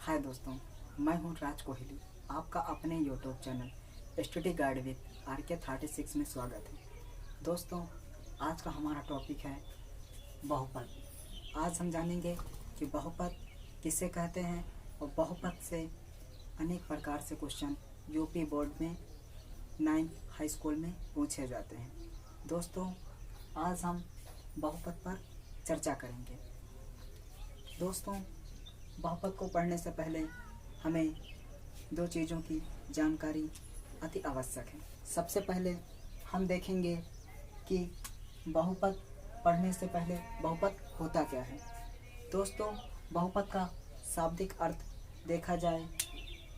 हाय दोस्तों, मैं हूं राज कोहली। आपका अपने YouTube channel study guide with RK36 में स्वागत है। दोस्तों, आज का हमारा टॉपिक है बहुपद। आज हम जानेंगे कि बहुपद किसे कहते हैं और बहुपद से अनेक प्रकार से क्वेश्चन यूपी बोर्ड में 9 हाई स्कूल में पूछे जाते हैं। दोस्तों, आज हम बहुपद पर चर्चा करेंगे। दोस्तों, बहुपद को पढ़ने से पहले हमें दो चीज़ों की जानकारी अति आवश्यक है। सबसे पहले हम देखेंगे कि बहुपद पढ़ने से पहले बहुपद होता क्या है। दोस्तों, बहुपद का शाब्दिक अर्थ देखा जाए,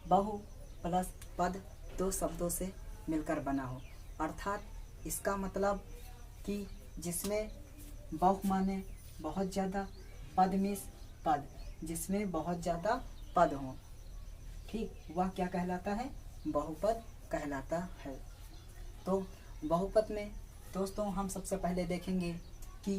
बहु प्लस पद दो शब्दों से मिलकर बना हो, अर्थात इसका मतलब कि जिसमें बहु माने बहुत ज़्यादा, पद मीन्स पद जिसमें बहुत ज़्यादा पद हों, ठीक, वह क्या कहलाता है? बहुपद कहलाता है। तो बहुपद में दोस्तों हम सबसे पहले देखेंगे कि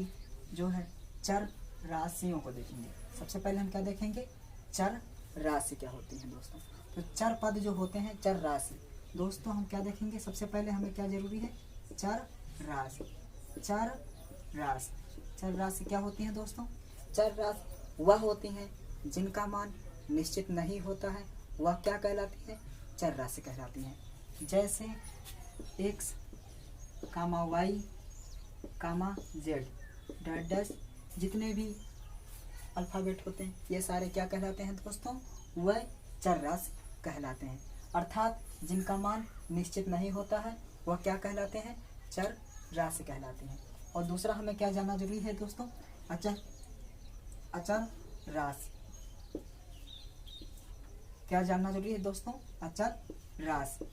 जो है चर राशियों को देखेंगे। सबसे पहले हम क्या देखेंगे? चर राशि क्या होती है दोस्तों। तो चर पद जो होते हैं, चर राशि, दोस्तों हम क्या देखेंगे? सबसे पहले हमें क्या जरूरी है? चर राशि। चर राशि, चर राशि क्या होती है दोस्तों? चर राशि वह होती हैं जिनका मान निश्चित नहीं होता है, वह क्या कहलाती है? चर राशि कहलाती हैं। जैसे x, y, z, dash dash, जितने भी अल्फ़ाबेट होते हैं ये सारे क्या कहलाते हैं दोस्तों? वह चर राशि कहलाते हैं। अर्थात जिनका मान निश्चित नहीं होता है वह क्या कहलाते हैं? चर राशि कहलाते हैं। और दूसरा हमें क्या जानना जरूरी है दोस्तों? अचर राशि। क्या जानना जरूरी है दोस्तों? अचर राशि।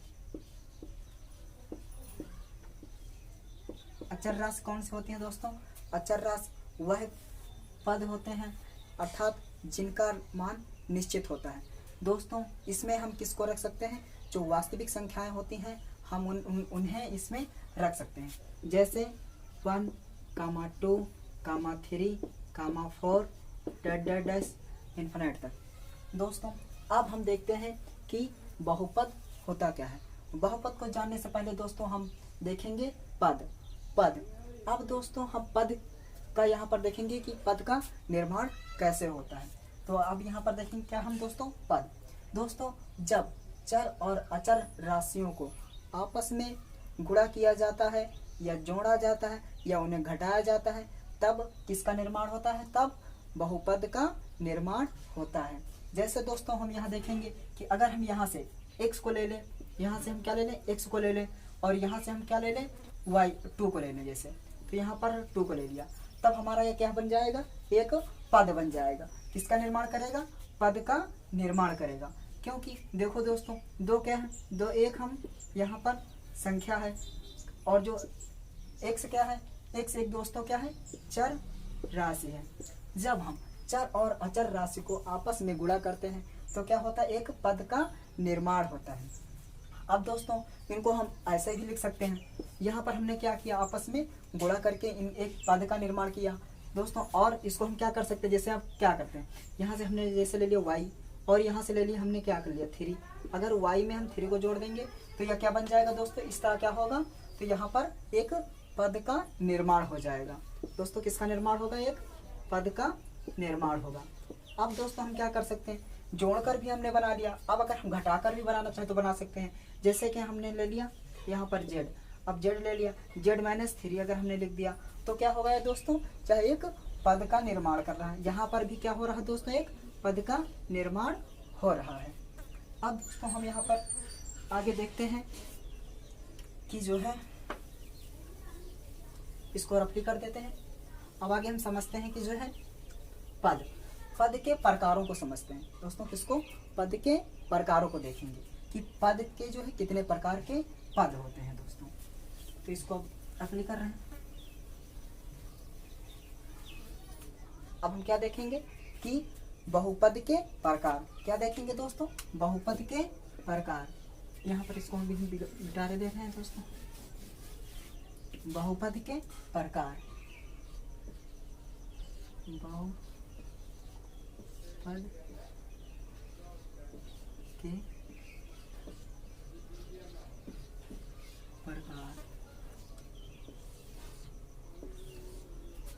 अचर राशि कौन सी होती है दोस्तों? अचर राशि वह पद होते हैं अर्थात जिनका मान निश्चित होता है। दोस्तों, इसमें हम किसको रख सकते हैं? जो वास्तविक संख्याएं होती हैं हम उन्हें इसमें रख सकते हैं। जैसे 1, 2, 3, 4 डैश डैश इन्फिनिट तक। दोस्तों, अब हम देखते हैं कि बहुपद होता क्या है। बहुपद को जानने से पहले दोस्तों हम देखेंगे पद। अब दोस्तों हम पद का यहाँ पर देखेंगे कि पद का निर्माण कैसे होता है। तो अब यहाँ पर देखेंगे क्या हम दोस्तों? पद। दोस्तों, जब चर और अचर राशियों को आपस में गुणा किया जाता है या जोड़ा जाता है या उन्हें घटाया जाता है, तब किसका निर्माण होता है? तब बहुपद का निर्माण होता है। जैसे दोस्तों हम यहाँ देखेंगे कि अगर हम यहाँ से x को ले लें, यहाँ से हम क्या ले लें? x को ले लें, और यहाँ से हम क्या ले लें? y 2 को ले लें। जैसे तो यहाँ पर 2 को ले लिया, तब हमारा यह क्या बन जाएगा? एक पद बन जाएगा। किसका निर्माण करेगा? पद का निर्माण करेगा। क्योंकि देखो दोस्तों, दो क्या है? दो एक हम यहाँ पर संख्या है, और जो x क्या है? x एक दोस्तों क्या है? चर राशि है। जब हम चर और अचर राशि को आपस में गुणा करते हैं तो क्या होता है? एक पद का निर्माण होता है। अब दोस्तों इनको हम ऐसे भी लिख सकते हैं। यहाँ पर हमने क्या किया? आपस में गुणा करके इन एक पद का निर्माण किया दोस्तों। और इसको हम क्या कर सकते हैं? जैसे आप क्या करते हैं, यहाँ से हमने जैसे ले लिया y, और यहाँ से ले लिया हमने क्या कर लिया? 3। अगर y में हम 3 को जोड़ देंगे तो यह क्या बन जाएगा दोस्तों? इस तरह क्या होगा? तो यहाँ पर एक पद का निर्माण हो जाएगा। दोस्तों किसका निर्माण होगा? एक पद का निर्माण होगा। अब दोस्तों हम क्या कर सकते हैं? जोड़कर भी हमने बना लिया। अब अगर हम घटाकर भी बनाना चाहें तो बना सकते हैं। जैसे कि हमने ले लिया यहाँ पर z, अब z ले लिया, z - 3 अगर हमने लिख दिया तो क्या हो गया दोस्तों? चाहे एक पद का निर्माण कर रहा है। यहाँ पर भी क्या हो रहा है दोस्तों? एक पद का निर्माण हो रहा है। अब दोस्तों हम यहाँ पर आगे देखते हैं कि जो है इसको रफली कर देते हैं। अब आगे हम समझते हैं कि जो है पद के प्रकारों को समझते हैं दोस्तों। किसको? पद के प्रकारों को देखेंगे कि पद के जो है कितने प्रकार के पद होते हैं दोस्तों। तो इसको रफली कर रहे हैं। अब हम क्या देखेंगे कि बहुपद के प्रकार। क्या देखेंगे दोस्तों? बहुपद के प्रकार। यहाँ पर इसको हम बिटा दे रहे हैं दोस्तों। बहुपद के प्रकार, बहुपद के प्रकार।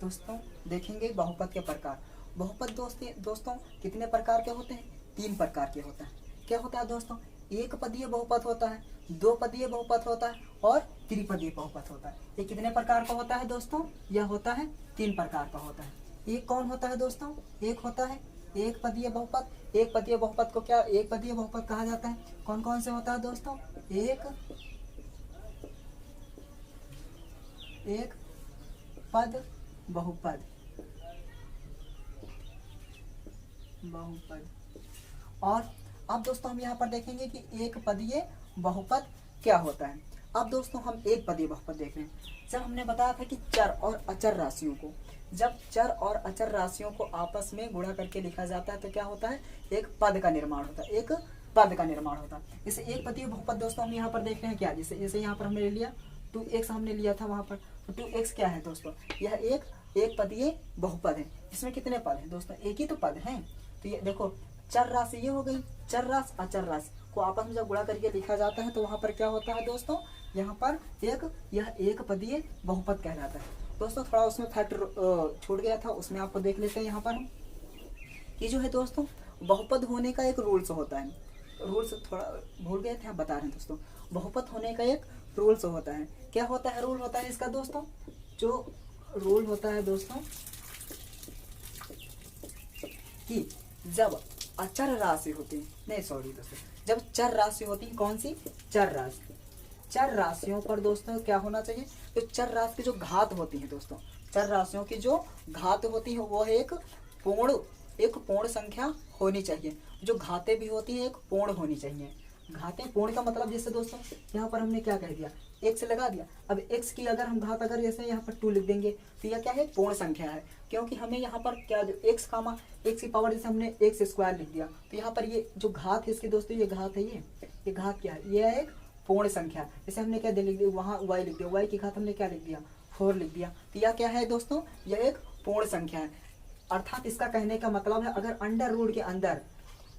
दोस्तों देखेंगे बहुपद के प्रकार। बहुपद दोस्तों कितने प्रकार के होते हैं? 3 प्रकार के होता है। क्या होता है दोस्तों? एक पदीय बहुपद होता है, 2 पदीय बहुपद होता है और त्रिपदीय बहुपद होता है। ये कितने प्रकार का होता है दोस्तों? यह होता है 3 प्रकार का होता है। एक कौन होता है दोस्तों? एक होता है एक पदीय बहुपद। एक पदीय बहुपद को क्या एक पदीय बहुपद कहा जाता है? कौन कौन से होता है दोस्तों? एक पद बहुपद। और अब दोस्तों हम यहाँ पर देखेंगे कि एक पदीय बहुपद क्या होता है। अब दोस्तों हम एक पदीय बहुपद देख रहे हैं। जब हमने बताया था कि चर और अचर राशियों को, जब चर और अचर राशियों को आपस में गुणा करके लिखा जाता है तो क्या होता है? एक पद का निर्माण होता है। एक पद का निर्माण होता है। जैसे एक पदीय बहुपद दोस्तों हम यहाँ पर देख रहे हैं क्या, जैसे यहाँ पर हमने ले लिया 2x हमने लिया था वहां पर, तो 2x क्या है दोस्तों? यह एक पदीय बहुपद है। इसमें कितने पद हैं दोस्तों? एक ही तो पद हैं। तो ये देखो चर राशि ये हो गई, चर राशि अचर राशि को आपस में जब गुणा करके लिखा जाता है तो वहां पर क्या होता है दोस्तों? यहाँ पर यह एक पदीय बहुपद कहलाता है। दोस्तों थोड़ा उसमें फैक्टर छूट गया था, उसमें आपको देख लेते हैं यहाँ पर हम कि जो है दोस्तों बहुपद होने का एक रूल्स होता है। रूल्स थोड़ा भूल गए थे, आप बता रहे हैं दोस्तों। बहुपद होने का एक रूल्स होता है। क्या होता है? रूल होता है इसका दोस्तों, जो रूल होता है दोस्तों कि जब अचर राशि होती है, नहीं सॉरी दोस्तों, जब चर राशि होती है, कौन सी? चर राशि। चर राशियों पर दोस्तों क्या होना चाहिए? तो चर राशि की जो घात होती है दोस्तों, चर राशियों की जो घात होती है वो एक पूर्ण संख्या होनी चाहिए। जो घातें भी होती है एक पूर्ण होनी चाहिए। घातें पूर्ण का मतलब जैसे दोस्तों यहाँ पर हमने क्या कह दिया? x लगा दिया। अब x की अगर हम घात अगर जैसे यहाँ पर 2 लिख देंगे तो यह क्या है? पूर्ण संख्या है। क्योंकि हमें यहाँ पर क्या जो x की पावर जैसे हमने x स्क्वायर लिख दिया तो यहाँ पर ये जो घात है इसकी दोस्तों ये घात है, ये घात क्या है? ये एक पूर्ण संख्या। जैसे हमने क्या लिख दिया वहाँ y लिख दिया, y की घात हमने क्या लिख दिया? 4 लिख दिया। तो यह क्या है दोस्तों? यह एक पूर्ण संख्या है। अर्थात इसका कहने का मतलब है अगर अंडर रूट के अंदर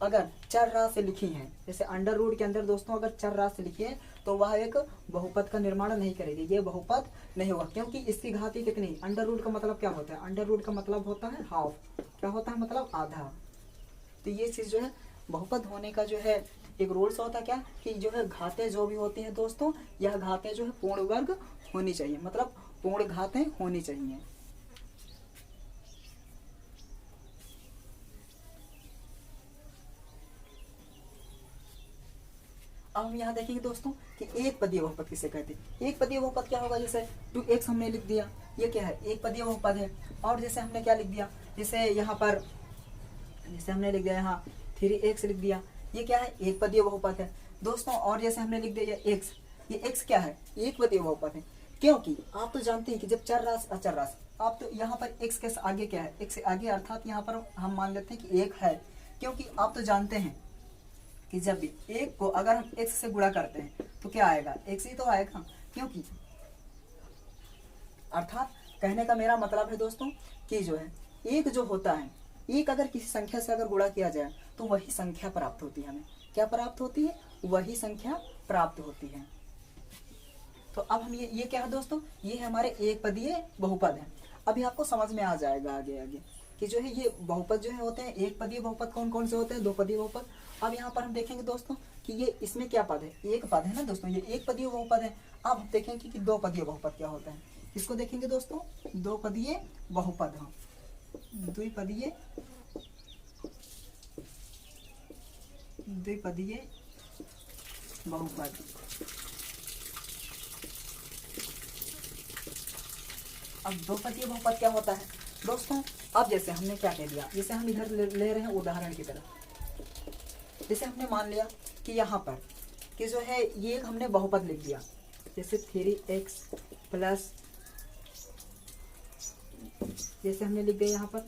अगर चर राशि लिखी है, जैसे अंडर रूट के अंदर दोस्तों अगर चर राशि लिखी है तो वह एक बहुपद का निर्माण नहीं करेगी, ये बहुपद नहीं होगा। क्योंकि इसकी घात कितनी? अंडर रूट का मतलब क्या होता है? अंडर रूट का मतलब होता है हाफ। क्या होता है? मतलब आधा। तो ये चीज जो है बहुपद होने का जो है एक रूल्स होता है क्या कि जो है घातें जो भी होती हैं दोस्तों, यह घातें जो है पूर्ण वर्ग होनी चाहिए, मतलब पूर्ण घातें होनी चाहिए। अब हम यहाँ देखेंगे दोस्तों कि एक पदीय बहुपद किसे कहते हैं। एक पदीय बहुपद क्या होगा? जैसे 2x हमने लिख दिया, ये क्या है? एक पदीय बहुपद है। और जैसे हमने क्या लिख दिया? जैसे यहाँ पर जैसे हमने लिख दिया यहाँ 3x लिख दिया, ये क्या है? एक पदीय बहुपद है दोस्तों। और जैसे हमने लिख दिया ये x, ये x क्या है? एक पदीय बहुपद है। क्योंकि आप तो जानते हैं कि जब चर राशि अचर राशि, आप तो यहाँ पर x के आगे क्या है? x से आगे अर्थात यहाँ पर हम मान लेते हैं कि 1 है। क्योंकि आप तो जानते हैं कि जब भी एक को अगर हम x से गुणा करते हैं तो क्या आएगा? x ही तो आएगा। क्योंकि अर्थात कहने का मेरा मतलब है दोस्तों कि जो है एक जो होता है, एक अगर किसी संख्या से अगर गुणा किया जाए तो वही संख्या प्राप्त होती है। हमें क्या प्राप्त होती है? वही संख्या प्राप्त होती है। तो अब हम ये क्या है दोस्तों? ये हमारे एक पदीय बहुपद है। अभी आपको समझ में आ जाएगा आगे आगे कि जो है ये बहुपद जो है होते हैं एक पदीय बहुपद कौन कौन से होते हैं? 2 पदीय बहुपद। अब यहाँ पर हम देखेंगे दोस्तों कि ये इसमें क्या पद है? एक पद है ना दोस्तों, ये एक पदीय बहुपद है। अब हम देखेंगे कि 2 पदीय बहुपद क्या होता है। इसको देखेंगे दोस्तों 2 पदीय बहुपद, हाँ द्विपदीय बहुपद। अब 2 पदीय बहुपद क्या होता है दोस्तों? अब जैसे हमने क्या कह दिया, जैसे हम इधर ले रहे हैं उदाहरण की तरह, जैसे हमने मान लिया कि यहाँ पर कि जो है ये हमने बहुपद लिख दिया, जैसे 3x प्लस जैसे हमने लिख दिया यहाँ पर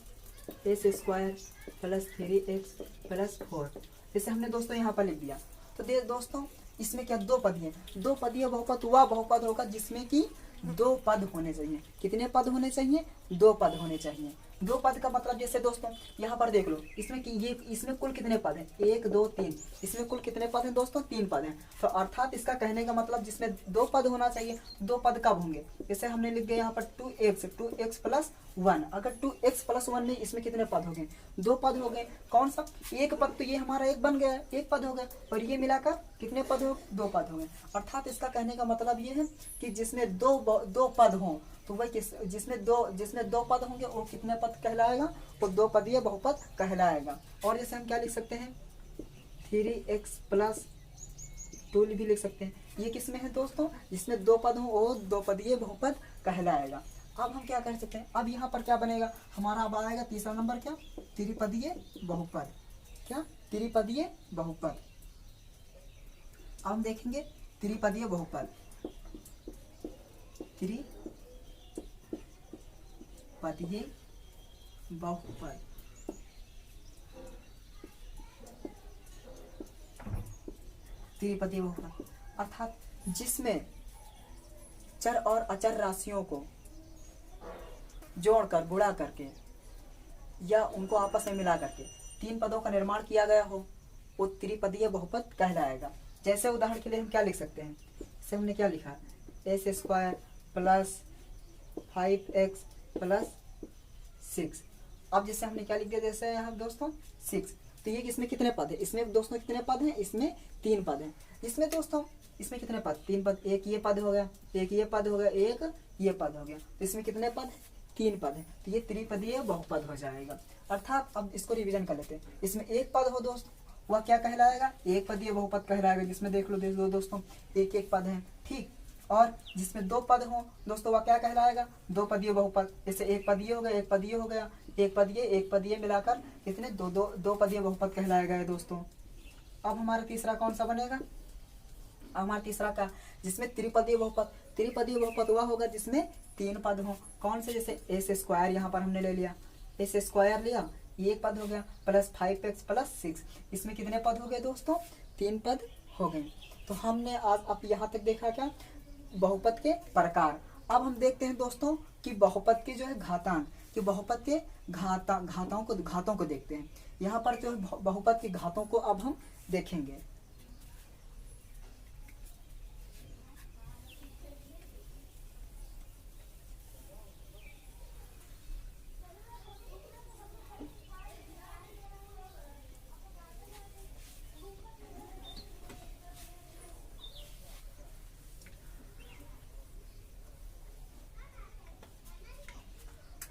s square plus 3x plus 4, जैसे हमने दोस्तों यहाँ पर लिख दिया। तो दोस्तों इसमें क्या 2 पदीय? 2 पदीय बहुपद वह बहुपद होगा जिसमें कि 2 पद होने चाहिए। कितने पद होने चाहिए? 2 पद होने चाहिए। दो पद का मतलब जैसे दोस्तों यहाँ पर देख लो, इसमें कि ये इसमें कुल कितने पद हैं, 1 2 3, इसमें कुल कितने पद हैं दोस्तों, 3 पद हैं। तो अर्थात इसका कहने का मतलब जिसमें 2 पद होना चाहिए, 2 पद कब होंगे, जैसे हमने लिख दिया यहाँ पर 2x प्लस 1, अगर 2x प्लस 1 में इसमें कितने पद हो गए, 2 पद हो गए। कौन सा, एक पद, तो ये हमारा एक बन गया, एक पद हो गया, और ये मिलाकर कितने पद हो, 2 पद हो गए। अर्थात इसका कहने का मतलब ये है कि जिसमें दो पद हों, तो वही जिसमें दो पद होंगे वो कितने पद कहलाएगा, वो 2 पदीय बहुपद कहलाएगा। और जैसे हम क्या लिख सकते हैं, 3x प्लस 2 भी लिख सकते हैं। ये किसमें है दोस्तों, जिसमें 2 पद हों वो 2 पदीय बहुपद कहलाएगा। अब हम क्या कर सकते हैं, अब यहाँ पर क्या बनेगा हमारा, अब आएगा तीसरा नंबर क्या, त्रिपदीय बहुपद। क्या, त्रिपदीय बहुपद। अब हम देखेंगे त्रिपदीय बहुपद, त्रिपदीय बहुपद। त्रिपदीय बहुपद अर्थात जिसमें चर और अचर राशियों को जोड़कर, गुणा करके या उनको आपस में मिला करके 3 पदों का निर्माण किया गया हो, वो त्रिपदीय बहुपद कहलाएगा। जैसे उदाहरण के लिए हम क्या लिख सकते हैं, जैसे हमने क्या लिखा, x² प्लस 5x प्लस 6। अब जैसे हमने क्या लिख दिया, जैसे यहाँ दोस्तों 6, तो ये इसमें कितने पद है, इसमें दोस्तों कितने पद हैं, इसमें 3 पद हैं। इसमें दोस्तों इसमें कितने पद, 3 पद, एक ये पद हो गया, एक ये पद हो गया, एक ये पद हो गया, तो इसमें कितने पद, 3 पद है, तो ये त्रिपदीय बहुपद हो जाएगा। अर्थात अब इसको रिवीजन कर लेते हैं, इसमें एक पद हो दोस्तों वह क्या कहलाएगा, एक पदीय बहुपद कहलाएगा, जिसमें देख लो दोस्तों एक एक पद है, ठीक। और जिसमें 2 पद हो दोस्तों वह क्या कहलाएगा, 2 पदीय बहुपद। जैसे एक पदीय हो गया, एक पदीय हो गया, एक पदीय मिलाकर कितने, दो पदीय बहुपद कहलाएगा ये दोस्तों। अब हमारा तीसरा कौन सा बनेगा, हमारा तीसरा का जिसमें त्रिपदीय बहुपद वह होगा जिसमें 3 पद हो। कौन से, जैसे s², यहाँ पर हमने ले लिया s² लिया, ये एक पद हो गया, प्लस 5x प्लस 6, इसमें कितने पद हो गए दोस्तों, 3 पद हो गए। तो हमने आज अब यहाँ तक देखा क्या, बहुपद के प्रकार। अब हम देखते हैं दोस्तों कि बहुपद के जो है घातांक, कि बहुपद के घातों को देखते हैं। यहाँ पर जो बहुपद के घातों को अब हम देखेंगे।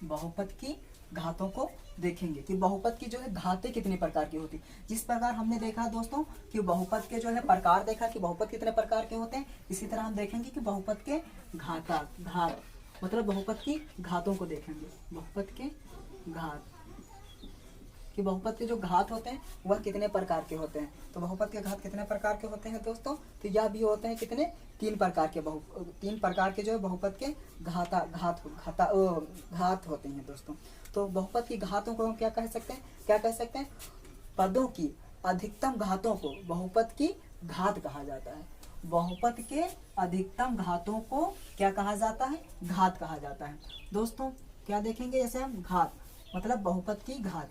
बहुपद की घातों को देखेंगे कि बहुपद की जो है घातें कितने प्रकार की होती। जिस प्रकार हमने देखा दोस्तों कि बहुपद के जो है प्रकार देखा कि बहुपद कितने प्रकार के होते हैं, इसी तरह हम देखेंगे कि बहुपद के घात मतलब बहुपद की घातों को देखेंगे। बहुपद के घात, कि बहुपद के जो घात होते हैं वह कितने प्रकार के होते हैं। तो बहुपद के घात कितने प्रकार के होते हैं दोस्तों, तो यह भी होते हैं कितने, 3 प्रकार के तीन प्रकार के जो है बहुपद के घात होते हैं दोस्तों। तो बहुपद की घातों को हम क्या कह सकते हैं, पदों की अधिकतम घातों को बहुपद की घात कहा जाता है। बहुपद के अधिकतम घातों को क्या कहा जाता है, घात कहा जाता है दोस्तों। क्या देखेंगे, जैसे हम घात मतलब बहुपद की घात,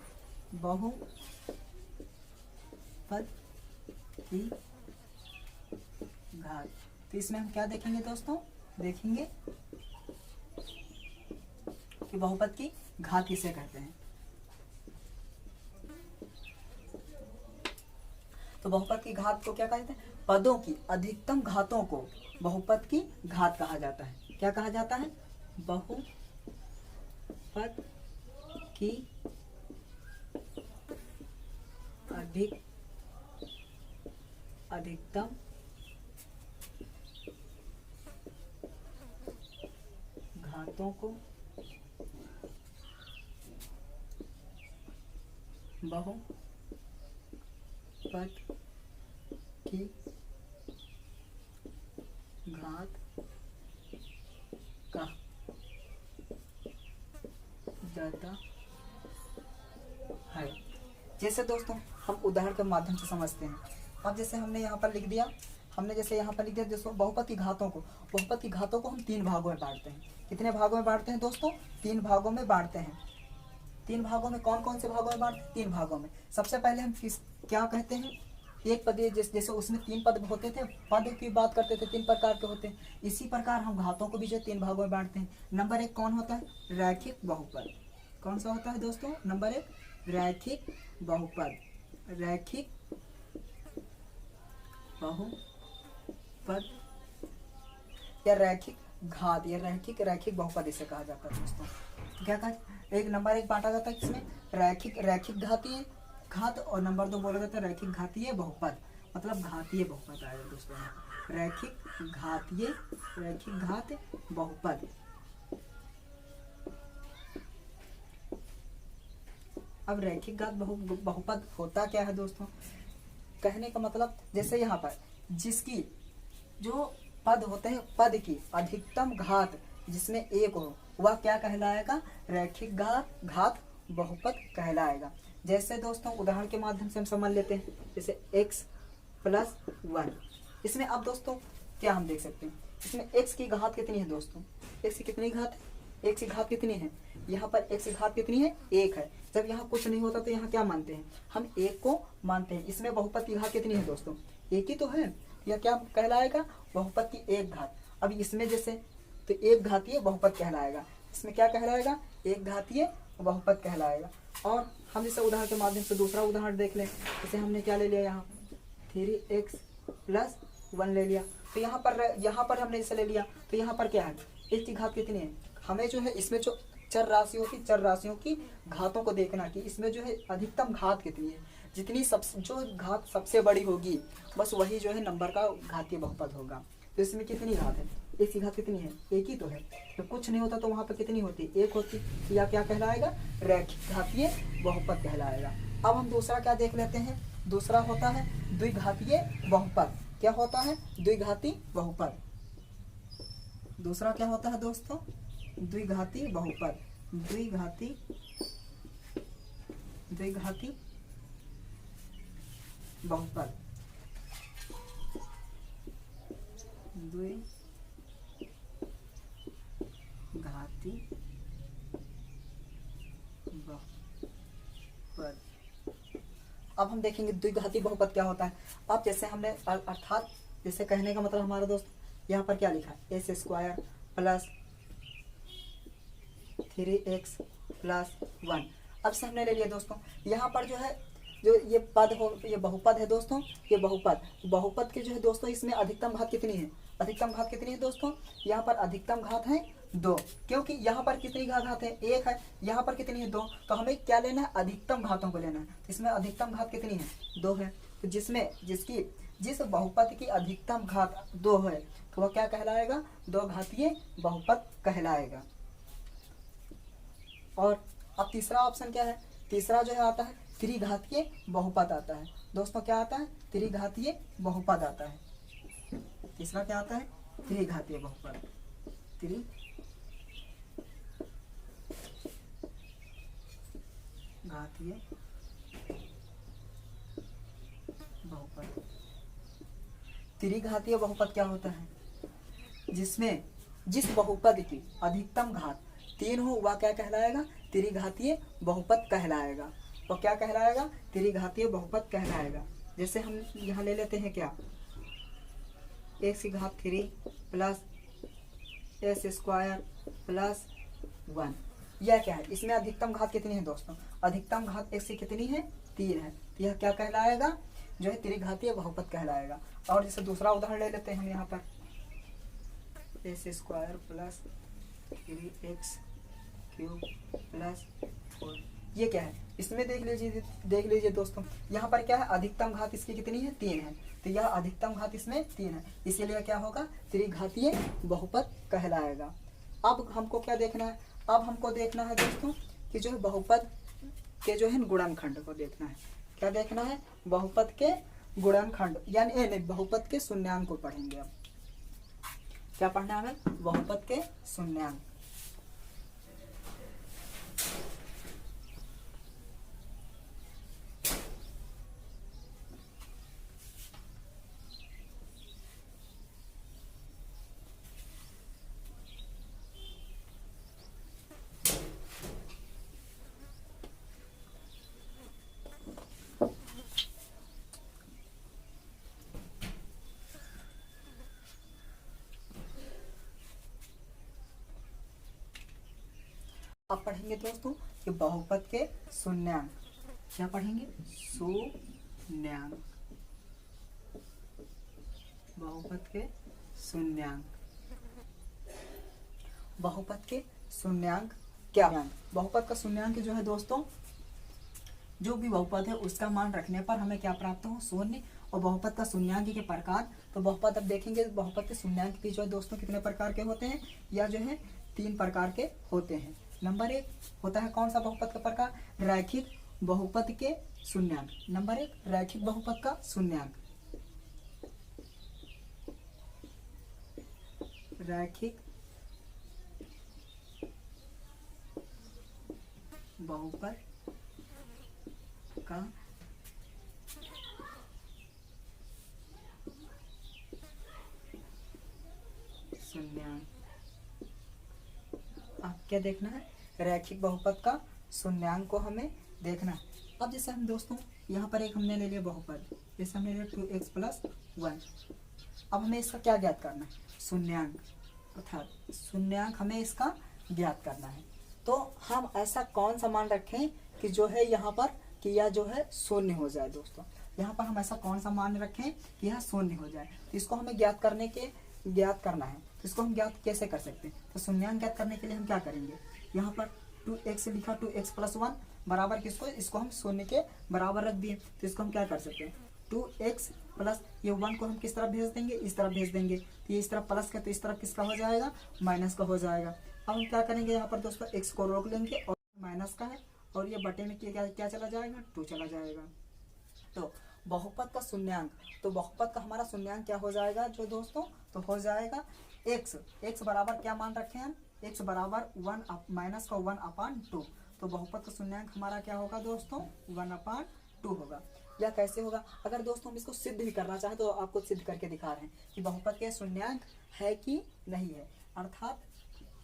बहुपद की घात, तो इसमें हम क्या देखेंगे दोस्तों, देखेंगे कि बहुपद की घात किसे कहते हैं। तो बहुपद की घात को क्या कहते हैं, पदों की अधिकतम घातों को बहुपद की घात कहा जाता है। क्या कहा जाता है, बहुपद की अधिकतम घातों को बहुपद की घात कहा जाता है। जैसे दोस्तों हम उदाहरण के माध्यम से समझते हैं। अब जैसे हमने यहाँ पर लिख दिया, दोस्तों बहुपद की घातों को हम 3 भागों में बांटते हैं। कितने भागों में बांटते हैं दोस्तों, 3 भागों में बांटते हैं। तीन भागों में कौन कौन से भागों में बांटते हैं? तीन भागों में। सबसे पहले हम क्या कहते हैं, एक पद, जैसे उसमें तीन पद होते थे, पद की बात करते थे, तीन प्रकार के होते हैं। इसी प्रकार हम घातों को भी जो तीन भागों में बांटते हैं। नंबर एक कौन होता है? रैखिक बहुपद। कौन सा होता है दोस्तों? नंबर एक रैखिक बहुपद। रैखिक बहुपद या रैखिक घात, या रैखिक बहुपद इसे कहा जाता है दोस्तों। तो क्या कहा, एक नंबर एक बांटा जाता है किसमें? रैखिक घातीय घात, और नंबर दो बोला जाता है रैखिक घातीय बहुपद, मतलब घातीय बहुपद आएगा दोस्तों। रैखिक घात बहुपद। अब रैखिक घात बहुपद होता क्या है दोस्तों? कहने का मतलब, जैसे यहाँ पर जिसकी जो पद होते हैं, पद की अधिकतम घात जिसमें एक हो, वह क्या कहलाएगा? रैखिक घात बहुपद कहलाएगा। जैसे दोस्तों उदाहरण के माध्यम से हम समझ लेते हैं, जैसे x + 1। इसमें अब दोस्तों क्या हम देख सकते हैं, इसमें x की घात कितनी है दोस्तों? x की कितनी घात है? x की घात कितनी है? यहाँ पर x की घात कितनी है? 1 है। जब यहाँ कुछ नहीं होता तो यहाँ क्या मानते हैं? हम 1 को मानते हैं। इसमें बहुपद की घात कितनी है दोस्तों? 1 ही तो है। यह क्या कहलाएगा? बहुपद की 1 घात। अब इसमें जैसे तो 1 घातीय बहुपद कहलाएगा। इसमें क्या कहलाएगा? 1 घातीय बहुपद कहलाएगा। और हम जैसे उदाहरण के माध्यम से दूसरा उदाहरण देख लें। जैसे हमने क्या ले लिया, यहाँ 3x + 1 ले लिया। तो यहाँ पर हमने इसे ले लिया, तो यहाँ पर क्या है? x की घात कितनी है? हमें जो है इसमें जो चर राशियों की घातों को देखना कि इसमें जो है अधिकतम घात कितनी है। जितनी जो घात सबसे बड़ी होगी, बस वही जो है नंबर का घातीय बहुपद होगा। तो इसमें कितनी घात है? एक की घात कितनी है? 1 ही तो है। तो कुछ नहीं होता तो वहाँ पर कितनी होती? 1 होती। या क्या कहलाएगा? रैखिक घातीय बहुपद कहलाएगा। अब हम दूसरा क्या देख लेते हैं। दूसरा होता है द्विघातीय बहुपद। क्या होता है? द्विघाती बहुपद। दूसरा क्या होता है दोस्तों? द्विघाती बहुपद। द्विघाती बहुपद। द्विघाती बहुपद। अब हम देखेंगे द्विघाती बहुपद क्या होता है। अब जैसे हमने अर्थात जैसे कहने का मतलब हमारा दोस्त यहाँ पर क्या लिखा है? x² + 3x + 1। अब से हमने ले लिया दोस्तों, यहाँ पर जो है जो ये बहुपद है दोस्तों। ये बहुपद के जो है दोस्तों, इसमें अधिकतम घात कितनी है? अधिकतम घात कितनी है दोस्तों? यहाँ पर अधिकतम घात है 2, क्योंकि यहाँ पर कितनी घात है? 1 है। यहाँ पर कितनी है? 2। तो हमें क्या लेना है? अधिकतम घातों को लेना है। इसमें अधिकतम घात कितनी है? 2 है। तो जिस बहुपद की अधिकतम घात 2 है, तो वह क्या कहलाएगा? 2 घातीय बहुपद कहलाएगा। और अब तीसरा ऑप्शन क्या है? तीसरा जो है आता है त्रिघातीय बहुपद आता है दोस्तों। क्या आता है? त्रिघातीय बहुपद आता है। तीसरा क्या आता है? त्रिघातीय बहुपद। त्रिघातीय बहुपद। त्रिघातीय बहुपद क्या होता है? जिसमें जिस बहुपद की अधिकतम घात 3 हो, वह क्या कहलाएगा? त्रिघातीय बहुपद कहलाएगा। और क्या कहलाएगा? त्रिघातीय बहुपद कहलाएगा। जैसे हम यहाँ ले लेते हैं क्या, x की घात 3 + s² + 1। यह क्या है? इसमें अधिकतम घात कितनी है दोस्तों? अधिकतम घात x की कितनी है? 3 है। तो यह क्या कहलाएगा? जो है त्रिघातीय बहुपद कहलाएगा। और जैसे दूसरा उदाहरण ले लेते हैं हम यहाँ पर, s² + 3x³ + 4। ये क्या है? इसमें देख लीजिए दोस्तों, यहाँ पर क्या है? अधिकतम घात इसकी कितनी है? 3 है। तो यह अधिकतम घात इसमें 3 है, इसीलिए क्या होगा? त्रिघातीय बहुपद कहलाएगा। अब हमको क्या देखना है? अब हमको देखना है दोस्तों कि जो है बहुपद के जो है गुणनखंड को देखना है। क्या देखना है? बहुपद के गुणनखंड, यानी बहुपद के शून्यांक को पढ़ेंगे। अब क्या पढ़ना है? बहुपद के शून्यांक। पढ़ेंगे दोस्तों कि बहुपद के शून्यांक। क्या पढ़ेंगे? शून्यांक, बहुपद के शून्यांक। बहुपद के शून्यांक क्या? बहुपद का शून्यांक जो है दोस्तों, जो भी बहुपद है उसका मान रखने पर हमें क्या प्राप्त हो? शून्य। और बहुपद का शून्यांक के प्रकार, तो बहुपद अब देखेंगे बहुपद के शून्यांक भी जो है दोस्तों कितने प्रकार के होते हैं, या जो है 3 प्रकार के होते हैं। नंबर 1 होता है कौन सा बहुपद का प्रकार? रैखिक बहुपद के शून्यांक। नंबर 1 रैखिक बहुपद का शून्यांक। रैखिक बहुपद का शून्यांक। आप क्या देखना है? रैखिक बहुपद का शून्यांक को हमें देखना है। अब जैसे हम दोस्तों यहाँ पर एक हमने ले लिया बहुपद, जैसे हमने लिया 2x + 1। अब हमें इसका क्या ज्ञात करना है? शून्यांक, अर्थात शून्यांक हमें इसका ज्ञात करना है। तो हम ऐसा कौन सा मान रखें कि जो है यहाँ पर कि यह जो है शून्य हो जाए दोस्तों। यहाँ पर हम ऐसा कौन सा मान रखें कि यह शून्य हो जाए। तो इसको हमें ज्ञात करना है। तो इसको हम ज्ञात कैसे कर सकते हैं? तो शून्यांक ज्ञात करने के लिए हम क्या करेंगे? यहाँ पर 2x लिखा, 2x + 1 बराबर किसको? इसको हम शून्य के बराबर रख दिए। तो इसको हम क्या कर सकते हैं? 2x प्लस ये 1 को हम किस तरफ भेज देंगे? इस तरफ भेज देंगे। तो ये इस तरफ प्लस का, तो इस तरफ किसका हो जाएगा? माइनस का हो जाएगा। अब हम क्या करेंगे? यहाँ पर दोस्तों x को रोक लेंगे और माइनस का है, और ये बटे में क्या चला जाएगा? 2 चला जाएगा। तो बहुपद का शून्यांक, तो बहुपद का हमारा शून्यांक क्या हो जाएगा जो दोस्तों? तो हो जाएगा x बराबर क्या मान रखे हैं हम? x बराबर 1 माइनस का 1/2। तो बहुपद का शून्यांक हमारा क्या होगा दोस्तों? 1/2 होगा। या कैसे होगा? अगर दोस्तों हम इसको सिद्ध भी करना चाहें तो आपको सिद्ध करके दिखा रहे हैं कि बहुपद के शून्यांक है कि नहीं है। अर्थात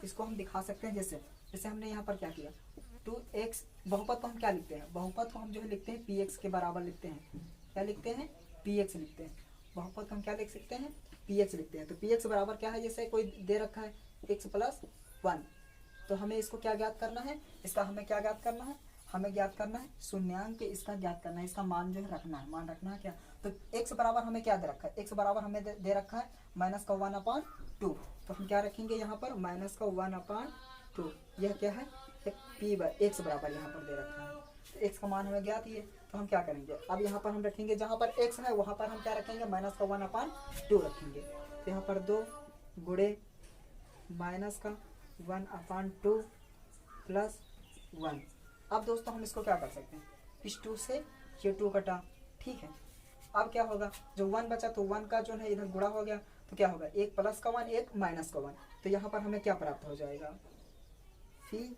इसको हम दिखा सकते हैं। जैसे हमने यहाँ पर क्या किया, 2x, बहुपद को हम क्या लिखते हैं? बहुपद को हम जो है लिखते हैं px के बराबर लिखते हैं। क्या लिखते हैं? px लिखते हैं। बहुपद को हम क्या लिख सकते हैं? px लिखते हैं। तो px बराबर क्या है? जैसे कोई दे रखा है x + 1, तो हमें इसको क्या ज्ञात करना है? इसका हमें क्या ज्ञात करना है? हमें ज्ञात करना है शून्यांक इसका ज्ञात करना है। इसका मान जो है रखना है। मान रखना है क्या? तो x बराबर हमें क्या दे रखा है? x बराबर हमें दे रखा है माइनस का 1/2। तो हम क्या रखेंगे यहाँ पर? माइनस का 1/2। यह क्या है? x बराबर यहाँ पर दे रखा है। तो x का मान हमें ज्ञात ही है। तो हम क्या करेंगे? अब यहाँ पर हम रखेंगे, जहाँ पर x है वहाँ पर हम क्या रखेंगे? माइनस का 1/2 रखेंगे। तो यहाँ पर 2 गुणे माइनस का 1/2 प्लस 1। अब दोस्तों हम इसको क्या कर सकते हैं? इस 2 से ये 2 कटा, ठीक है। अब क्या होगा? जो 1 बचा तो 1 का जो है इधर गुणा हो गया, तो क्या होगा? एक प्लस का 1, एक माइनस का 1। तो यहाँ पर हमें क्या प्राप्त हो जाएगा? फिर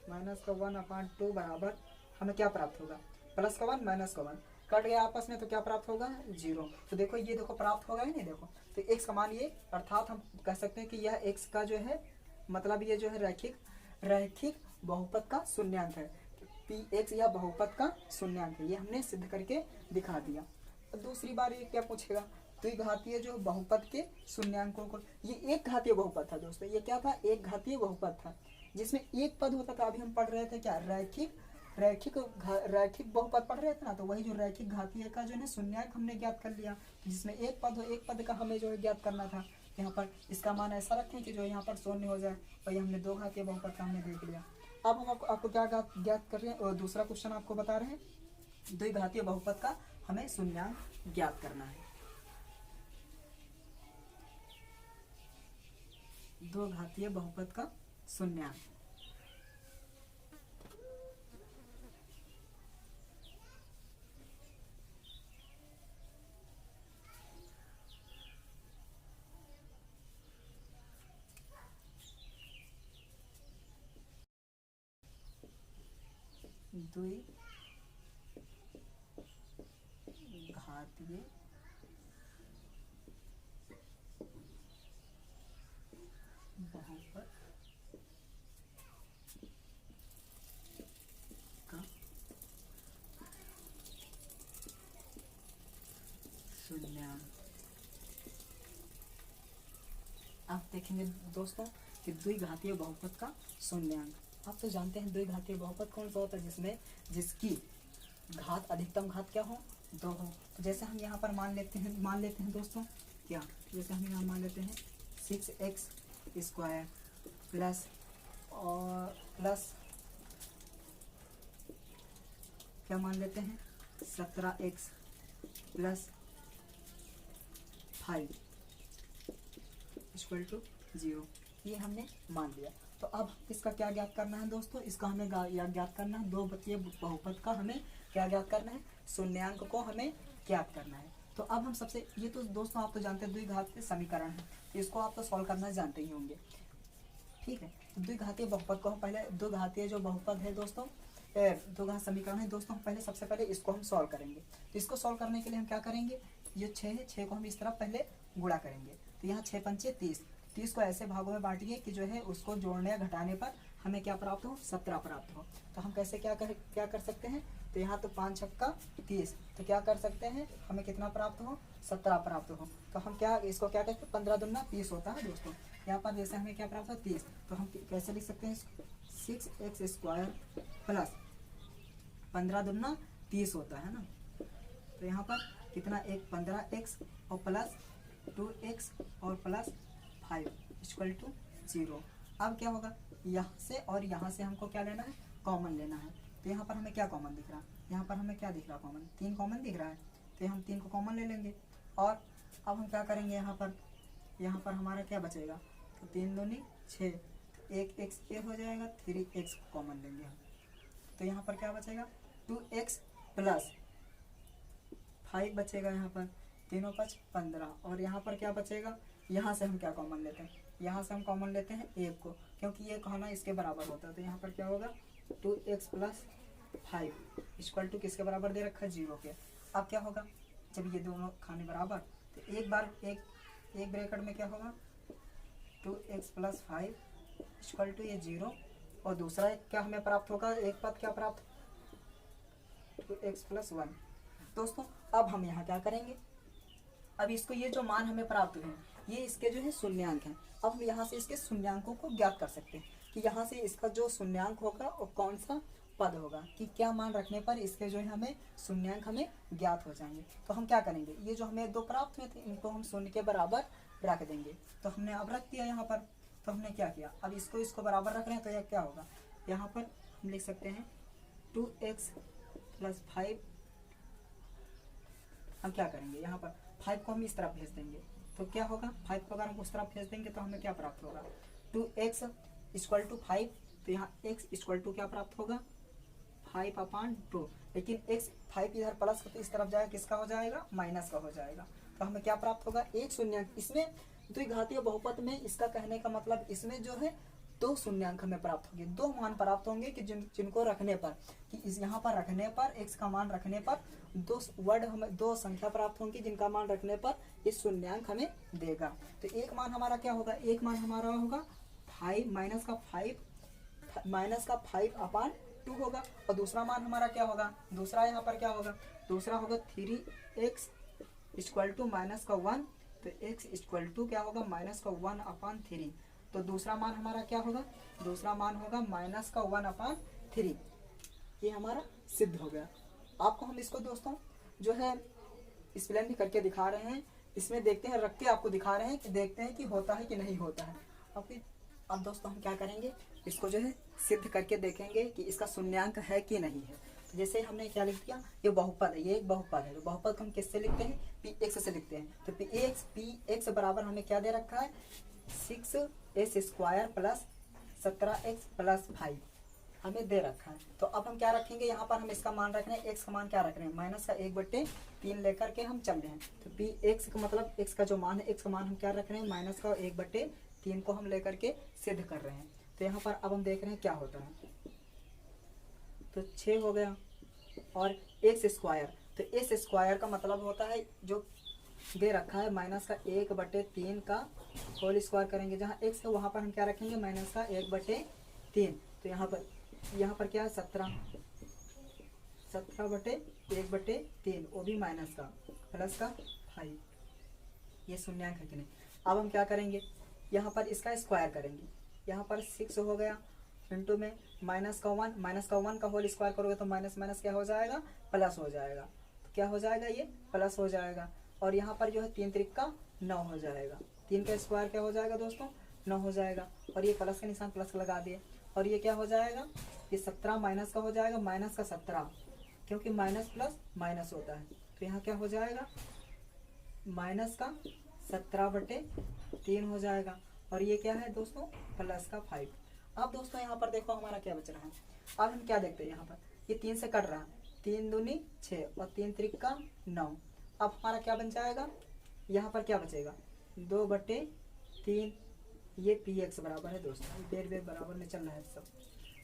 माइनस का 1/2 बराबर हमें क्या प्राप्त होगा? प्लस का 1 माइनस का 1 कट गया आपस में, तो क्या प्राप्त होगा? 0। तो देखो ये देखो प्राप्त होगा ही नहीं। देखो तो x का मान ये, अर्थात हम कह सकते हैं कि यह x का जो है मतलब ये जो है रैखिक बहुपद का शून्यांक है। px यह बहुपद का शून्यांक है। ये हमने सिद्ध करके दिखा दिया। अब दूसरी बार ये क्या पूछेगा? द्विघातीय जो बहुपद के शून्यांकों को, ये एक घातीय बहुपद था दोस्तों। ये क्या था? एक घातीय बहुपद था जिसमें एक पद होता था। अभी हम पढ़ रहे थे क्या? रैखिक बहुपद पढ़ रहे थे ना। तो वही जो रैखिक घातीय का जो है शून्यांक हमने ज्ञात कर लिया, जिसमें एक पद हो, एक पद का हमें जो है ज्ञात करना था। यहाँ पर इसका मान ऐसा रखें कि जो यहाँ पर शून्य हो जाए। और ये हमने 2 घातीय बहुपद का हमने देख लिया। अब हम आपको क्या ज्ञात कर रहे हैं? और दूसरा क्वेश्चन आपको बता रहे हैं, द्विघातीय बहुपद का हमें शून्यांक ज्ञात करना है। 2 घातीय बहुपद का शून्यांक। द्विघातीय बहुपद का शून्यांक। आप देखेंगे दोस्तों कि द्विघातीय बहुपद का शून्यांक। आप तो जानते हैं द्विघातीय बहुपद कौन सा होता है, जिसकी घात अधिकतम घात क्या हो, 2 हो। तो जैसे हम यहाँ पर मान लेते हैं दोस्तों क्या, जैसे हम यहाँ मान लेते हैं 6x² प्लस क्या मान लेते हैं 17x प्लस 5 इक्वल टू 0, ये हमने मान लिया। तो अब इसका क्या ज्ञात करना है दोस्तों, इसका हमें ज्ञात करना है, 2 बतीय बहुपद का हमें क्या ज्ञात करना है, शून्यांक को हमें ज्ञात करना है। तो अब हम सबसे, ये तो दोस्तों आप तो जानते हैं द्विघातीय समीकरण है, तो इसको आप तो सॉल्व करना जानते ही होंगे, ठीक है। तो द्विघातीय बहुपद को हम पहले, द्विघातीय जो बहुपद है दोस्तों, द्विघात समीकरण है दोस्तों, हम सबसे पहले इसको हम सॉल्व करेंगे। तो इसको सॉल्व करने के लिए हम क्या करेंगे, ये 6 है, 6 को हम इस तरफ पहले गुणा करेंगे। तो यहाँ 6 पंचे 30, 30 को ऐसे भागों में बांटिए कि जो है उसको जोड़ने या घटाने पर हमें क्या प्राप्त हो, 17 प्राप्त हो। तो हम कैसे क्या कर सकते हैं, तो यहाँ तो 5 छक्का 30, तो क्या कर सकते हैं, हमें कितना प्राप्त हो, 17 प्राप्त हो। तो हम क्या इसको क्या कहते हैं, 15 दूना 30 होता है दोस्तों। यहाँ पर जैसे हमें क्या प्राप्त हो 30, तो हम कैसे लिख सकते हैं, 6x² प्लस 15 दूना 30 होता है ना। तो यहाँ पर कितना, एक 15x और प्लस 2x और प्लस 5 इक्वल टू 0। अब क्या होगा, यहाँ से और यहाँ से हमको क्या लेना है, कॉमन लेना है। तो यहाँ पर हमें क्या कॉमन दिख रहा है, यहाँ पर हमें क्या दिख रहा है, कॉमन 3 कॉमन दिख रहा है। तो हम 3 को कॉमन ले लेंगे और अब हम क्या करेंगे, यहाँ पर हमारा क्या बचेगा, तो 3 दूनी 6, तो 1x ये हो जाएगा, 3x कॉमन लेंगे हम। तो यहाँ पर क्या बचेगा, 2x प्लस 5 बचेगा, यहाँ पर 3 5 15, और यहाँ पर क्या बचेगा, यहाँ से हम क्या कॉमन लेते हैं, यहाँ से हम कॉमन लेते हैं 1 को, क्योंकि ये कहना इसके बराबर होता है। तो यहाँ पर क्या होगा, 2x प्लस 5 इक्वल टू किसके बराबर दे रखा है, 0 के। अब क्या होगा, जब ये दोनों खाने बराबर, तो एक ब्रैकेट में क्या होगा, 2x प्लस 5 इक्वल टू ये 0, और दूसरा क्या हमें प्राप्त होगा, एक पद क्या प्राप्त, 2x प्लस 1। दोस्तों अब हम यहाँ क्या करेंगे, अब इसको, ये जो मान हमें प्राप्त हुए हैं ये इसके जो है शून्यांक हैं। अब हम यहाँ से इसके शून्यांकों को ज्ञात कर सकते हैं कि यहाँ से इसका जो शून्यांक होगा वो कौन सा पद होगा, कि क्या मान रखने पर इसके जो है हमें शून्यांक हमें ज्ञात हो जाएंगे। तो हम क्या करेंगे, ये जो हमें 2 प्राप्त हुए थे इनको हम शून्य के बराबर रख देंगे। तो हमने अब रख दिया यहाँ पर, तो हमने क्या किया, अब इसको बराबर रख रहे हैं, तो यह क्या होगा, यहाँ पर हम लिख सकते हैं 2x प्लस 5। हम क्या करेंगे, यहाँ पर 5 को हम इस तरफ भेज देंगे, तो क्या होगा, 5 को अगर हम उस तरफ भेज देंगे तो हमें क्या प्राप्त होगा, 2x इक्वल टू 5। तो यहाँ x इक्वल टू क्या प्राप्त होगा, 5/2। लेकिन x 5 इधर प्लस तो इस तरफ जाएगा, किसका हो जाएगा, माइनस का हो जाएगा। तो हमें क्या प्राप्त होगा, एक शून्यांक। इसमें द्विघातीय बहुपद में इसका कहने का मतलब इसमें जो है 2 शून्यांक हमें प्राप्त होंगे, 2 मान प्राप्त होंगे कि जिनको रखने पर, कि इस यहाँ पर रखने पर, x का मान रखने पर 2 संख्या प्राप्त होंगी जिनका मान रखने पर इस शून्यांक हमें देगा। तो एक मान हमारा क्या होगा, एक मान हमारा होगा 5 माइनस का 5/2 होगा, और दूसरा मान हमारा क्या होगा, दूसरा यहाँ पर क्या होगा, दूसरा होगा 3x इक्वल टू माइनस का 1। तो x इक्वल टू क्या होगा, माइनस का 1/3। तो दूसरा मान हमारा क्या होगा, दूसरा मान होगा माइनस का 1/3। ये हमारा सिद्ध हो गया। आपको हम इसको दोस्तों जो है एक्सप्लेन भी करके दिखा रहे हैं, इसमें देखते हैं, रख के आपको दिखा रहे हैं कि देखते हैं कि होता है कि नहीं होता है। अब दोस्तों हम क्या करेंगे, इसको जो है सिद्ध करके देखेंगे कि इसका शून्यांक है कि नहीं है। तो जैसे हमने क्या लिख दिया, ये बहुपद है, ये एक बहुपद है। तो बहुपद को हम किससे लिखते हैं, px से लिखते हैं। तो px बराबर हमें क्या दे रखा है, 6s² प्लस 17x प्लस 5 हमें दे रखा है। तो अब हम क्या रखेंगे, यहाँ पर हम इसका मान रख रहे हैं, x का मान क्या रख रहे हैं, माइनस का 1/3 लेकर के हम चल रहे हैं। तो px का मतलब x का जो मान है, x का मान हम क्या रख रहे हैं, माइनस का 1/3 को हम लेकर के सिद्ध कर रहे हैं। तो यहाँ पर अब हम देख रहे हैं क्या होता है। तो 6 हो गया और x²। तो s² का मतलब होता है जो दे रखा है माइनस का 1/3 का होल स्क्वायर करेंगे, जहाँ x है वहाँ पर हम क्या रखेंगे, माइनस का 1/3। तो यहाँ पर क्या है, 17/1/3, वो भी माइनस का, प्लस का 5। ये शून्यांक है कि नहीं। अब हम क्या करेंगे, यहाँ पर इसका स्क्वायर करेंगे, यहाँ पर 6 हो गया, इंटू में माइनस का 1, माइनस का 1 का होल स्क्वायर करोगे तो माइनस माइनस क्या हो जाएगा, प्लस हो जाएगा। तो क्या हो जाएगा, ये प्लस हो जाएगा। और यहाँ पर जो है 3 त्रिक का 9 हो जाएगा, 3 का स्क्वायर क्या हो जाएगा दोस्तों, 9 हो जाएगा। और ये प्लस का निशान प्लस लगा दिए। और ये क्या हो जाएगा, ये 17 माइनस का हो जाएगा, माइनस का 17, क्योंकि माइनस प्लस माइनस होता है। तो यहाँ क्या हो जाएगा, माइनस का 17/3 हो जाएगा। और ये क्या है दोस्तों, प्लस का 5। अब दोस्तों यहाँ पर देखो हमारा क्या बच रहा है। अब हम क्या देखते हैं, यहाँ पर ये 3 से कट रहा है, 3 दूनी 6 और 3 त्रिक का 9। अब हमारा क्या बन जाएगा, यहाँ पर क्या बचेगा, 2/3। ये px बराबर है दोस्तों, बेर बराबर में चल रहा है सब।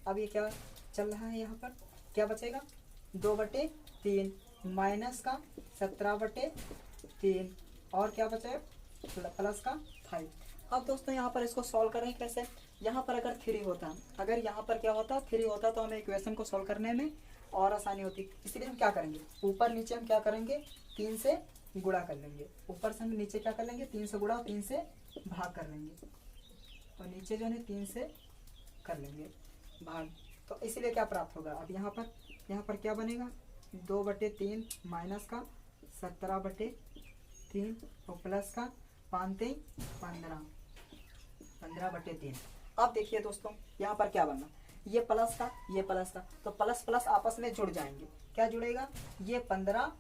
अब ये क्या चल रहा है, यहाँ पर क्या बचेगा, 2/3 माइनस का 17/3 और क्या बचेगा, प्लस का 5। अब दोस्तों यहाँ पर इसको सॉल्व करें कैसे, यहाँ पर अगर 3 होता, अगर यहाँ पर क्या होता 3 होता तो हमें इक्वेशन को सॉल्व करने में और आसानी होती। इसलिए हम क्या करेंगे, ऊपर नीचे हम क्या करेंगे, 3 से गुणा कर लेंगे। ऊपर से हम नीचे क्या कर लेंगे, 3 से गुणा, 3 से भाग कर लेंगे। और नीचे जो है 3 से कर लेंगे भाग। तो इसलिए क्या प्राप्त होगा, अब यहाँ पर क्या बनेगा, 2/3 माइनस का 17/3 और प्लस का 5×3 = 15/3। अब देखिए दोस्तों यहाँ पर क्या बनना, ये प्लस का ये प्लस का, तो प्लस प्लस आपस में जुड़ जाएंगे। क्या जुड़ेगा, ये 15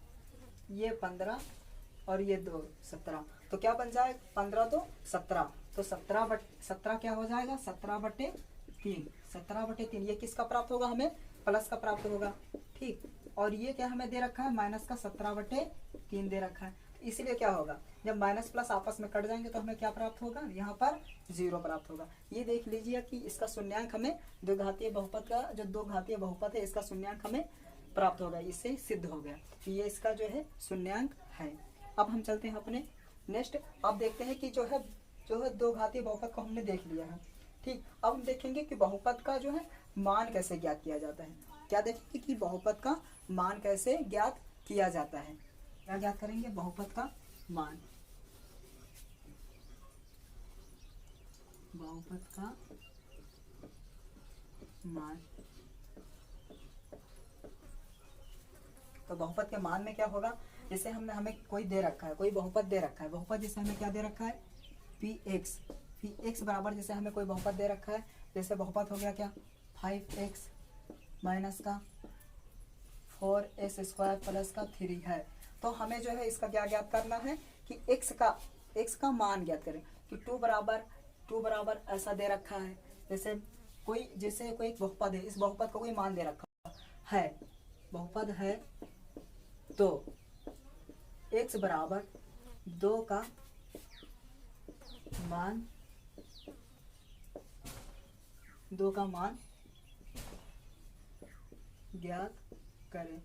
और ये 2 17। तो क्या बन जाएगा, 15 तो 17, तो 17 क्या हो जाएगा, 17/3। ये किसका प्राप्त होगा, हमें प्लस का प्राप्त होगा। ठीक, और ये क्या हमें दे रखा है, माइनस का 17/3 दे रखा है। इसलिए क्या होगा, जब माइनस प्लस आपस में कट जाएंगे तो हमें क्या प्राप्त होगा, यहाँ पर 0 प्राप्त होगा। ये देख लीजिए कि इसका शून्यांक हमें द्विघातीय बहुपद का, जो 2 घातीय बहुपद है इसका शून्यांक हमें प्राप्त होगा। इससे सिद्ध हो गया कि ये इसका जो है शून्यांक है। अब हम चलते हैं अपने नेक्स्ट। अब देखते हैं कि जो है 2 घातीय बहुपद को हमने देख लिया है। ठीक, अब हम देखेंगे कि बहुपद का जो है मान कैसे ज्ञात किया जाता है। क्या देखेंगे कि बहुपद का मान कैसे ज्ञात किया जाता है। क्या ज्ञात करेंगे, बहुपद का मान, बहुपद का मान। तो बहुपद के मान में क्या होगा, जैसे हमें कोई दे रखा है, कोई बहुपद दे रखा है, बहुपद जैसे हमें क्या दे रखा है, px बराबर, जैसे हमें कोई बहुपद दे रखा है, जैसे बहुपद हो गया क्या, 5x माइनस का 4s² प्लस का 3 है। तो हमें जो है इसका क्या ज्ञात करना है कि x का मान ज्ञात करें कि 2 बराबर ऐसा दे रखा है। जैसे कोई एक बहुपद है, इस बहुपद को कोई मान दे रखा है, बहुपद है तो x बराबर 2 का मान ज्ञात करें।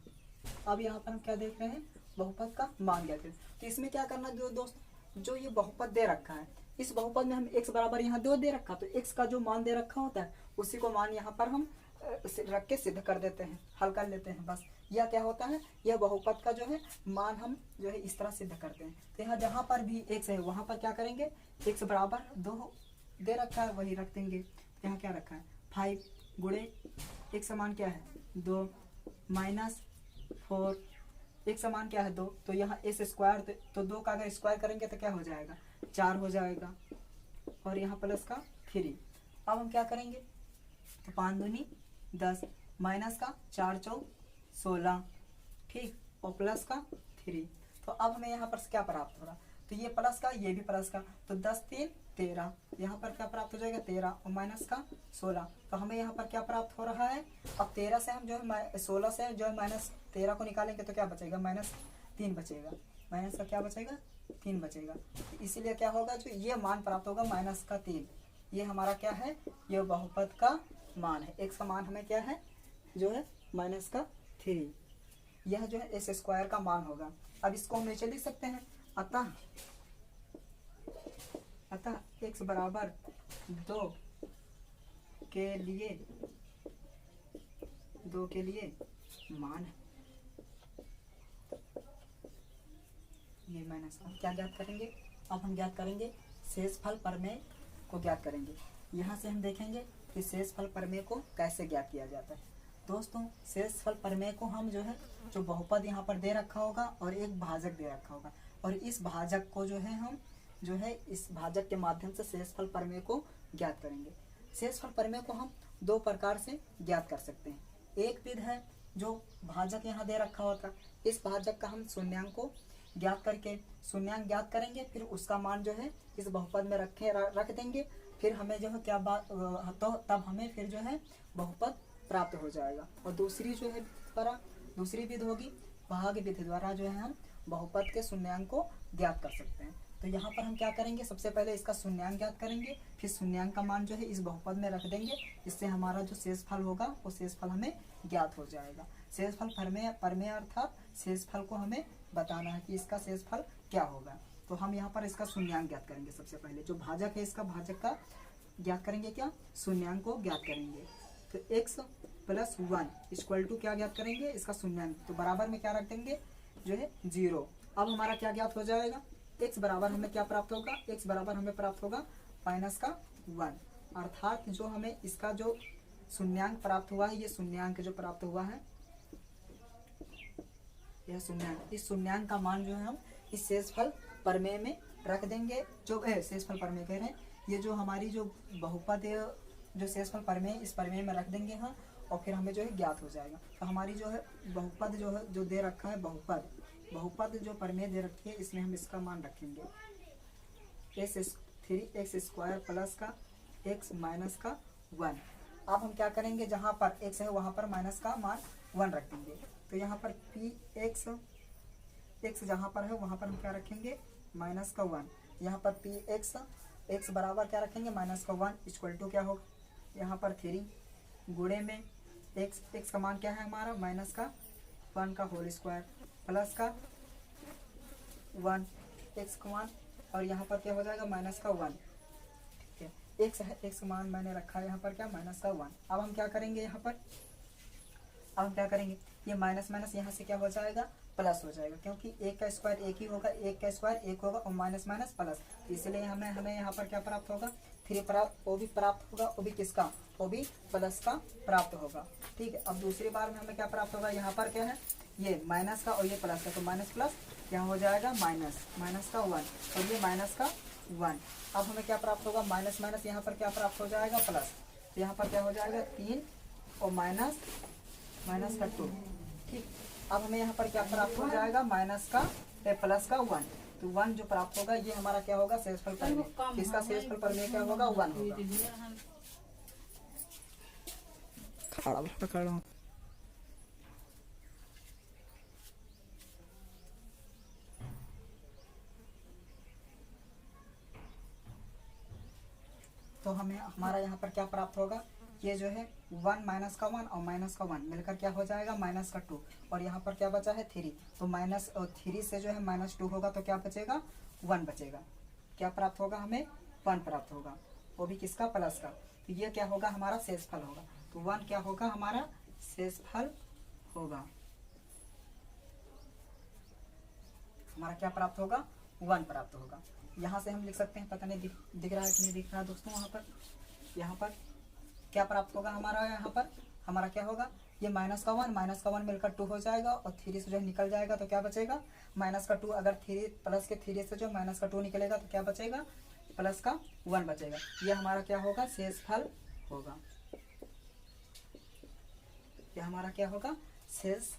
अब यहाँ पर हम क्या देख रहे हैं, बहुपद का मान ज्ञात करें। तो इसमें क्या करना दोस्त, जो ये बहुपद दे रखा है, इस बहुपद में हम x बराबर यहाँ 2 दे रखा, तो x का जो मान दे रखा होता है उसी को मान यहाँ पर हम रख के सिद्ध कर देते हैं, हल कर लेते हैं बस। यह क्या होता है, यह बहुपद का जो है मान हम जो है इस तरह सिद्ध करते हैं। तो यहाँ जहाँ पर भी x है वहाँ पर क्या करेंगे, x बराबर 2 दे रखा है वही रख देंगे। यहाँ क्या रखा है, 5 गुणे x समान क्या है 2 माइनस 4, x समान क्या है 2, तो यहाँ s², तो 2 का अगर स्क्वायर करेंगे तो क्या हो जाएगा, 4 हो जाएगा। और यहाँ प्लस का 3। अब हम क्या करेंगे, तो 5 दूनी 10 माइनस का 4 चौक 16, ठीक, और प्लस का 3। तो अब हमें यहाँ पर क्या प्राप्त हो रहा, तो ये प्लस का ये भी प्लस का, तो 10 3 13, यहाँ पर क्या प्राप्त हो जाएगा 13 और माइनस का 16। तो हमें यहाँ पर क्या प्राप्त हो रहा है, अब 13 से हम जो है 16 से जो है -13 को निकालेंगे तो क्या बचेगा, -3 बचेगा। माइनस का क्या बचेगा, 3 बचेगा। इसीलिए क्या होगा, जो ये मान प्राप्त होगा -3। ये हमारा क्या है, ये बहुपद का मान है। x का मान हमें क्या है, जो है -3। यह जो है s² का मान होगा। अब इसको हम नीचे लिख सकते हैं, अतः x बराबर 2 के लिए मान है। ये माइनस, अब क्या ज्ञात करेंगे, अब हम ज्ञात करेंगे शेषफल प्रमेय को ज्ञात करेंगे। यहाँ से हम देखेंगे कि शेषफल प्रमेय को कैसे ज्ञात किया जाता है। दोस्तों शेषफल प्रमेय को हम जो है जो बहुपद यहाँ पर दे रखा होगा और एक भाजक दे रखा होगा, और इस भाजक को जो है हम जो है इस भाजक के माध्यम से शेषफल प्रमेय को ज्ञात करेंगे। शेषफल प्रमेय को हम दो प्रकार से ज्ञात कर सकते हैं। एक विध है जो भाजक यहाँ दे रखा होता है, इस भाजक का हम शून्यांक को ज्ञात करके शून्यांक ज्ञात करेंगे, फिर उसका मान जो है इस बहुपद में रख देंगे, फिर हमें जो है क्या बात तो तब हमें फिर जो है बहुपद प्राप्त हो जाएगा। और दूसरी जो है दूसरी विधि होगी भाग विधि द्वारा जो है हम बहुपद के शून्यांक को ज्ञात कर सकते हैं। तो यहाँ पर हम क्या करेंगे, सबसे पहले इसका शून्यांक ज्ञात करेंगे, फिर शून्यांक का मान जो है इस बहुपद में रख देंगे, इससे हमारा जो शेषफल होगा वो शेषफल हमें ज्ञात हो जाएगा। शेषफल प्रमेय अर्थात शेषफल को हमें बताना है कि इसका शेषफल क्या होगा। तो हम यहाँ पर इसका शून्यांक ज्ञात करेंगे। सबसे पहले जो भाजक है इसका भाजक का ज्ञात करेंगे, क्या शून्यांक को ज्ञात करेंगे। तो x प्लस 1 इक्वल टू क्या ज्ञात करेंगे, इसका शून्यांक, तो बराबर में क्या रख देंगे जो है 0। अब हमारा क्या ज्ञात हो जाएगा, x बराबर हमें क्या प्राप्त होगा, x बराबर हमें प्राप्त होगा माइनस का 1, अर्थात जो हमें इसका जो शून्यांक प्राप्त हुआ है, ये शून्यांक जो प्राप्त हुआ है यह शून्यांक, इस शून्यांक का मान जो है हम इस शेषफल प्रमेय में रख देंगे। जो शेषफल प्रमेय कह रहे हैं, ये जो हमारी जो बहुपद जो शेषफल प्रमेय इस प्रमेय में रख देंगे हम, और फिर हमें जो है ज्ञात हो जाएगा। तो हमारी जो है बहुपद जो है जो दे रखा है बहुपद जो प्रमेय दे रखी है, इसमें हम इसका मान रखेंगे x3x² प्लस का x माइनस का 1। अब हम क्या करेंगे, जहाँ पर x है वहाँ पर माइनस का मान 1 रख देंगे। तो यहाँ पर x जहाँ पर है वहाँ पर हम क्या रखेंगे माइनस का 1। यहाँ पर x बराबर क्या रखेंगे माइनस का 1 इक्वल टू क्या होगा, यहाँ पर 3 गुणे में x का मान क्या है हमारा माइनस का 1 का होल स्क्वायर प्लस का 1 x का मान, और यहाँ पर क्या हो जाएगा माइनस का 1। ठीक है, x है, x का मान मैंने रखा है यहाँ पर क्या माइनस का 1। अब हम क्या करेंगे, यहाँ पर अब हम क्या करेंगे, ये माइनस माइनस यहाँ से क्या हो जाएगा प्लस हो जाएगा, क्योंकि एक का स्क्वायर एक ही होगा, एक का स्क्वायर एक होगा और माइनस माइनस प्लस, इसलिए हमें यहाँ पर क्या प्राप्त होगा 3 प्राप्त, वो भी प्राप्त होगा, वो भी किसका, वो भी प्लस का प्राप्त होगा। ठीक है, अब दूसरी बार में हमें क्या प्राप्त होगा, यहाँ पर क्या है ये माइनस का और ये प्लस का, तो माइनस प्लस क्या हो जाएगा माइनस का 1 और ये माइनस का 1। अब हमें क्या प्राप्त होगा माइनस माइनस यहाँ पर क्या प्राप्त हो जाएगा प्लस, तो यहाँ पर क्या हो जाएगा 3 और माइनस का 2। ठीक, अब हमें यहाँ पर क्या प्राप्त हो जाएगा माइनस का प्लस का 1, तो 1 जो प्राप्त होगा ये हमारा क्या होगा शेषफल प्रमेय, इसका शेषफल प्रमेय क्या होगा 1 होगा। खड़ा तो हमें हमारा यहाँ पर क्या प्राप्त होगा, ये जो है 1 माइनस का 1 और माइनस का 1 मिलकर क्या हो जाएगा माइनस का 2, और यहाँ पर क्या बचा है 3, तो माइनस और 3 से जो है माइनस 2 होगा तो क्या बचेगा 1 बचेगा। क्या प्राप्त होगा हमें 1 प्राप्त होगा, वो भी किसका प्लस का, तो ये क्या होगा हमारा शेषफल होगा। तो 1 क्या होगा हमारा शेषफल होगा, हमारा क्या प्राप्त होगा 1 प्राप्त होगा। यहाँ से हम लिख सकते हैं, पता नहीं दिख रहा है कि नहीं दिख रहा है दोस्तों, यहाँ पर क्या प्राप्त होगा हमारा, यहाँ पर हमारा क्या होगा ये माइनस का 1 मिलकर 2 हो जाएगा और 3 से जो निकल जाएगा तो क्या बचेगा माइनस का 2। अगर 3 प्लस के 3 से जो माइनस का 2 निकलेगा तो क्या बचेगा प्लस का 1 बचेगा। ये हमारा क्या होगा शेषफल होगा, ये हमारा क्या होगा शेष